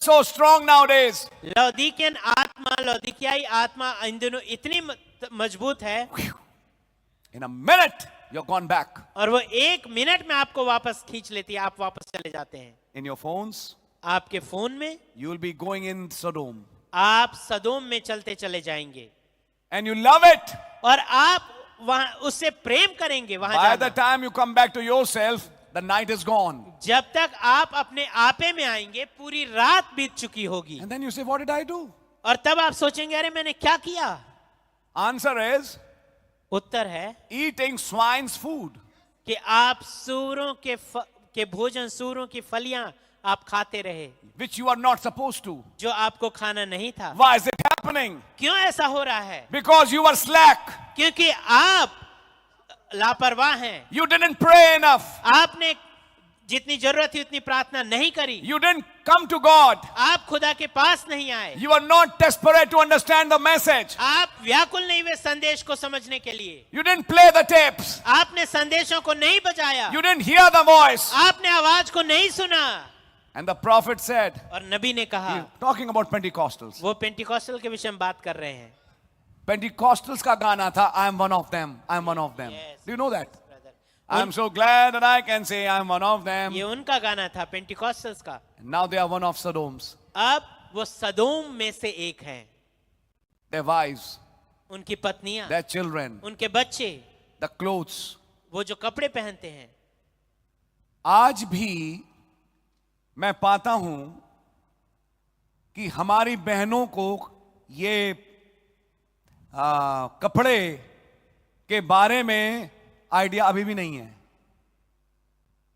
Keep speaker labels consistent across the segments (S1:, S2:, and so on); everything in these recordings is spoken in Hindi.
S1: so strong nowadays.
S2: लौदीकियन आत्मा, लौदीकियाई आत्मा इन दिनों इतनी मजबूत है,
S1: In a minute, you're gone back.
S2: और वो 1 मिनट में आपको वापस खींच लेती है, आप वापस चले जाते हैं।
S1: In your phones,
S2: आपके फोन में
S1: you will be going in Sodom.
S2: आप सदोम में चलते चले जाएंगे,
S1: And you love it.
S2: और आप वहां उससे प्रेम करेंगे। वहां
S1: By the
S2: जाना,
S1: time you come back to yourself, the night is gone.
S2: जब तक आप अपने आपे में आएंगे पूरी रात बीत चुकी होगी,
S1: And then you say, what did I do?
S2: और तब आप सोचेंगे अरे मैंने क्या किया।
S1: Answer is,
S2: उत्तर है
S1: eating swine's food.
S2: कि आप सूरों के भोजन, सूरों की फलियां आप खाते रहे,
S1: Which you are not supposed to.
S2: जो आपको खाना नहीं था।
S1: Why is it happening?
S2: क्यों ऐसा हो रहा है?
S1: Because you were slack.
S2: क्योंकि आप लापरवाह हैं।
S1: You didn't pray enough.
S2: आपने जितनी जरूरत थी उतनी प्रार्थना नहीं करी।
S1: You didn't come to God.
S2: आप खुदा के पास नहीं आए।
S1: You are not desperate to understand the message.
S2: आप व्याकुल नहीं हुए संदेश को समझने के लिए।
S1: You didn't play the tapes.
S2: आपने संदेशों को नहीं बजाया।
S1: You didn't hear the voice.
S2: आपने आवाज को नहीं सुना।
S1: And the prophet said,
S2: और नबी ने कहा,
S1: talking about Pentecostals.
S2: वो पेंटिकॉस्टल के विषय में बात कर रहे हैं।
S1: Pentecostals का गाना था, I am one of them. I am one of them.
S2: Yes.
S1: Do you know that? I am so glad that I can say I am one of them.
S2: ये उनका गाना था पेंटिकॉस्टल्स का।
S1: Now they are one of Sodoms.
S2: अब वो सदोम में से एक हैं।
S1: Their wives,
S2: उनकी पत्नियां,
S1: their children,
S2: उनके बच्चे,
S1: the clothes.
S2: वो जो कपड़े पहनते हैं।
S1: आज भी मैं पाता हूं कि हमारी बहनों को ये कपड़े के बारे में आइडिया अभी भी नहीं है।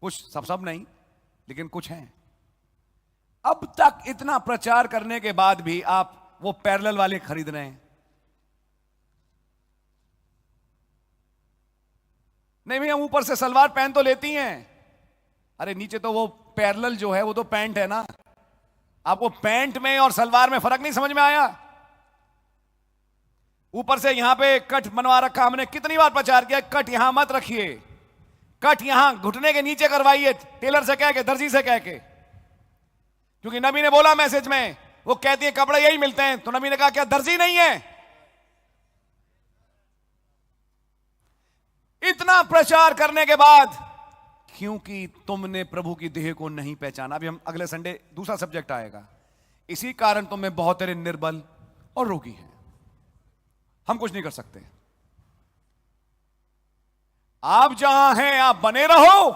S1: कुछ सब नहीं, लेकिन कुछ हैं। अब तक इतना प्रचार करने के बाद भी आप वो पैरेलल वाले खरीद रहे हैं। नहीं भैया, ऊपर से सलवार पहन तो लेती हैं, अरे नीचे तो वो पैरेलल जो है वो तो पैंट है ना। आपको पैंट में और सलवार में फर्क नहीं समझ में आया? ऊपर से यहां पे कट बनवा रखा, हमने कितनी बार प्रचार किया, कट यहां मत रखिए, कट यहां घुटने के नीचे करवाइए, टेलर से कह के, दर्जी से कह के। क्योंकि नबी ने बोला मैसेज में, वो कहती है कपड़े यही मिलते हैं, तो नबी ने कहा क्या दर्जी नहीं है? इतना प्रचार करने के बाद, क्योंकि तुमने प्रभु की देह को नहीं पहचाना। अभी हम अगले संडे दूसरा सब्जेक्ट आएगा। इसी कारण तुम में बहुत तेरे निर्बल और रोगी हैं। हम कुछ नहीं कर सकते। आप जहां हैं आप बने रहो,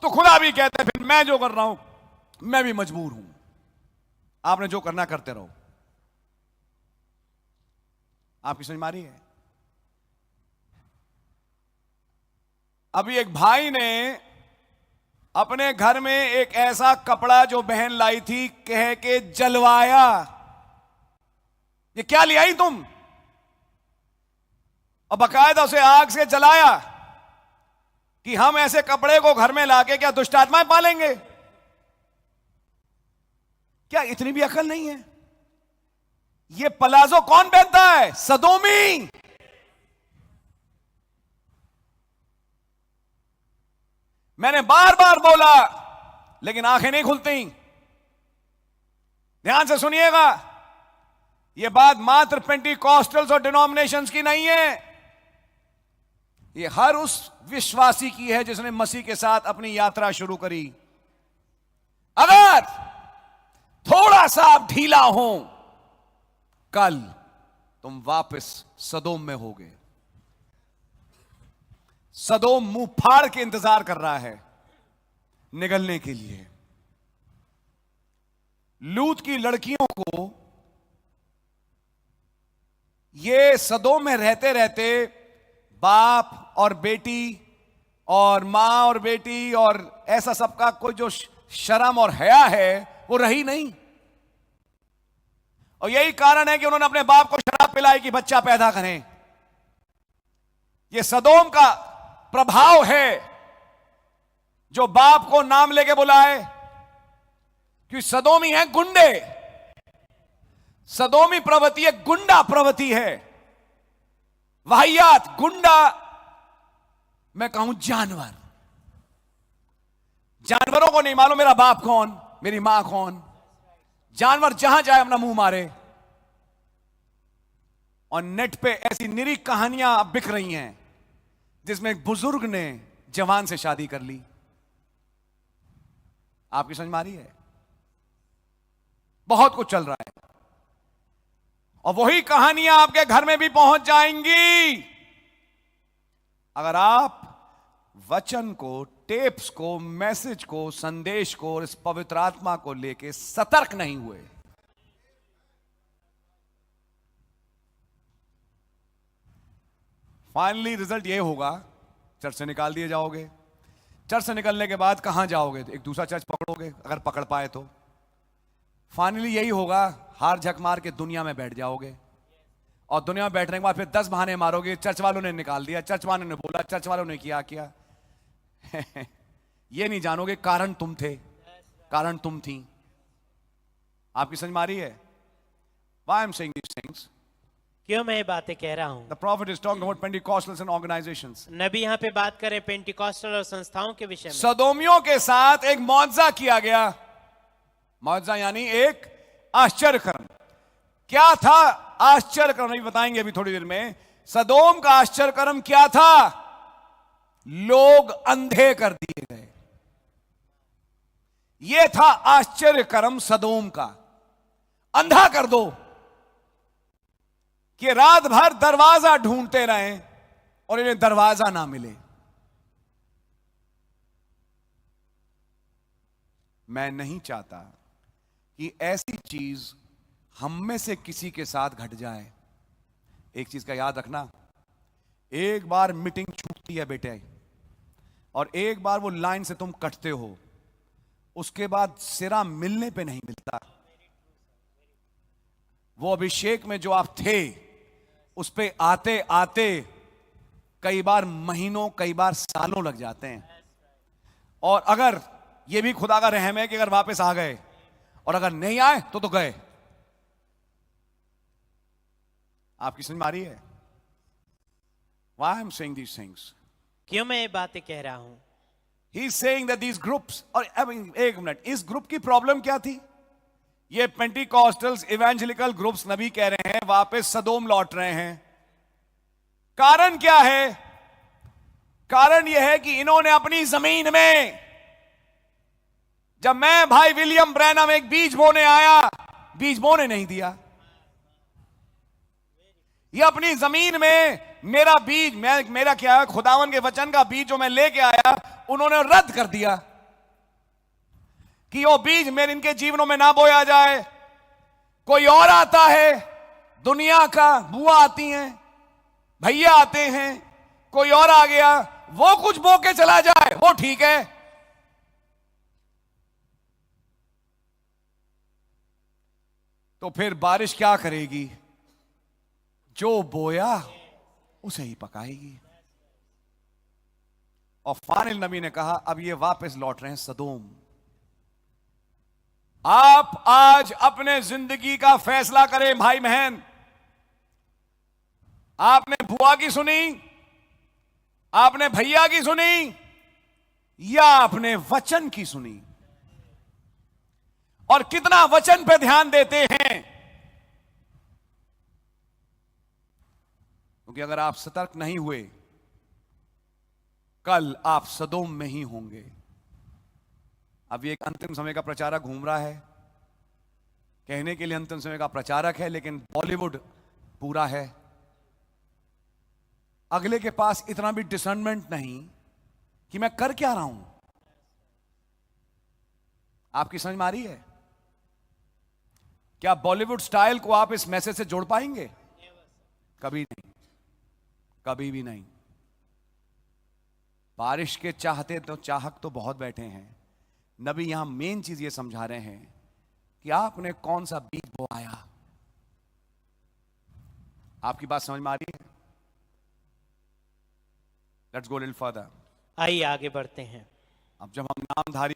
S1: तो खुदा भी कहते हैं फिर मैं जो कर रहा हूं मैं भी मजबूर हूं, आपने जो करना करते रहो। आपकी समझ में आ रही है? अभी एक भाई ने अपने घर में एक ऐसा कपड़ा जो बहन लाई थी कह के जलवाया। ये क्या ले आई तुम? और बकायदा उसे आग से जलाया कि हम ऐसे कपड़े को घर में लाके क्या दुष्ट आत्माएं पालेंगे? क्या इतनी भी अकल नहीं है? ये पलाजो कौन पहनता है? सदोमी। मैंने बार बार बोला, लेकिन आंखें नहीं खुलती। ध्यान से सुनिएगा, यह बात मात्र पेंटिकॉस्टल्स और डिनोमिनेशंस की नहीं है, ये हर उस विश्वासी की है जिसने मसीह के साथ अपनी यात्रा शुरू करी। अगर थोड़ा सा आप ढीला हो, कल तुम वापस सदोम में होगे। सदोम मुंह फाड़ के इंतजार कर रहा है निगलने के लिए। लूत की लड़कियों को ये सदोम में रहते रहते बाप और बेटी और मां और बेटी और ऐसा सबका कोई जो शर्म और हया है वो रही नहीं। और यही कारण है कि उन्होंने अपने बाप को शराब पिलाई कि बच्चा पैदा करें। यह सदोम का प्रभाव है जो बाप को नाम लेके बुलाए, क्योंकि सदोमी है गुंडे। सदोमी प्रवृत्ति एक गुंडा प्रवृत्ति है, वाहियात गुंडा। मैं कहूं जानवर। जानवरों को नहीं मालूम मेरा बाप कौन, मेरी मां कौन। जानवर जहां जाए अपना मुंह मारे, और नेट पे ऐसी निरी कहानियां अब बिक रही हैं जिसमें एक बुजुर्ग ने जवान से शादी कर ली। आपकी समझ में आ रही है? बहुत कुछ चल रहा है, और वही कहानियां आपके घर में भी पहुंच जाएंगी अगर आप वचन को, टेप्स को, मैसेज को, संदेश को और इस पवित्र आत्मा को लेके सतर्क नहीं हुए। फाइनली रिजल्ट ये होगा, चर्च से निकाल दिए जाओगे। चर्च से निकलने के बाद कहां जाओगे? एक दूसरा चर्च पकड़ोगे, अगर पकड़ पाए तो। फाइनली यही होगा, हार झक मार के दुनिया में बैठ जाओगे, और दुनिया में बैठने के बाद फिर 10 बहाने मारोगे। चर्च वालों ने निकाल दिया, चर्च वालों ने बोला, चर्च वालों ने किया ये नहीं जानोगे कारण तुम थे, कारण तुम थी। आपकी समझ में आ रही है? Why I'm saying these things?
S2: क्यों मैं ये बातें कह रहा हूं?
S1: The prophet is talking about Pentecostals and organizations.
S2: नबी यहाँ पे बात करें पेंटिकॉस्टल और संस्थाओं के विषय में।
S1: सदोमियों के साथ एक मौजज़ा किया गया। मौजज़ा यानी एक आश्चर्य कर्म। क्या था आश्चर्य कर्म? नहीं बताएंगे अभी थोड़ी देर में। सदोम का आश्चर्य कर्म क्या था? लोग अंधे कर दिए गए। यह था आश्चर्य कर्म सदोम का। अंधा कर दो कि रात भर दरवाजा ढूंढते रहें और इन्हें दरवाजा ना मिले। मैं नहीं चाहता कि ऐसी चीज हम में से किसी के साथ घट जाए। एक चीज का याद रखना, एक बार मीटिंग छूटती है बेटे, और एक बार वो लाइन से तुम कटते हो, उसके बाद सिरा मिलने पे नहीं मिलता। वो अभिषेक में जो आप थे, उस पे आते आते कई बार महीनों, कई बार सालों लग जाते हैं। और अगर ये भी खुदा का रहम है कि अगर वापस आ गए, और अगर नहीं आए तो गए। आपकी समझ में आ रही है? Why I'm saying these things?
S2: क्यों मैं ये बातें कह रहा हूं?
S1: He is saying that these groups, और एक मिनट, इस ग्रुप की प्रॉब्लम क्या थी? ये पेंटिकॉस्टल्स, इवेंजेलिकल ग्रुप्स, नबी कह रहे हैं वापस सदोम लौट रहे हैं। कारण क्या है? कारण यह है कि इन्होंने अपनी जमीन में, जब मैं भाई विलियम ब्रैनम एक बीज बोने आया, बीज बोने नहीं दिया। ये अपनी जमीन में मेरा बीज, मेरा क्या है, खुदावन के वचन का बीज जो मैं लेके आया, उन्होंने रद्द कर दिया कि वो बीज मेरे इनके जीवनों में ना बोया जाए। कोई और आता है, दुनिया का, बुआ आती हैं, भैया आते हैं, कोई और आ गया, वो कुछ बो के चला जाए, वो ठीक है। तो फिर बारिश क्या करेगी? जो बोया उसे ही पकाएगी। और फाइनल नबी ने कहा अब ये वापस लौट रहे हैं सदोम। आप आज अपने जिंदगी का फैसला करें भाई बहन। आपने बुआ की सुनी, आपने भैया की सुनी, या आपने वचन की सुनी? और कितना वचन पे ध्यान देते हैं? क्योंकि अगर आप सतर्क नहीं हुए, कल आप सदोम में ही होंगे। अब ये एक अंतिम समय का प्रचारक घूम रहा है, कहने के लिए अंतिम समय का प्रचारक है, लेकिन बॉलीवुड पूरा है। अगले के पास इतना भी डिसर्नमेंट नहीं कि मैं कर क्या रहा हूं। आपकी समझ में आ रही है? क्या बॉलीवुड स्टाइल को आप इस मैसेज से जोड़ पाएंगे? कभी नहीं, कभी भी नहीं। बारिश के चाहते तो चाहक तो बहुत बैठे हैं। नबी यहां मेन चीज ये समझा रहे हैं कि आपने कौन सा बीज बोया। आपकी बात समझ में आ रही है? Let's go little further.
S2: आइए आगे बढ़ते हैं।
S1: अब जब हम नामधारी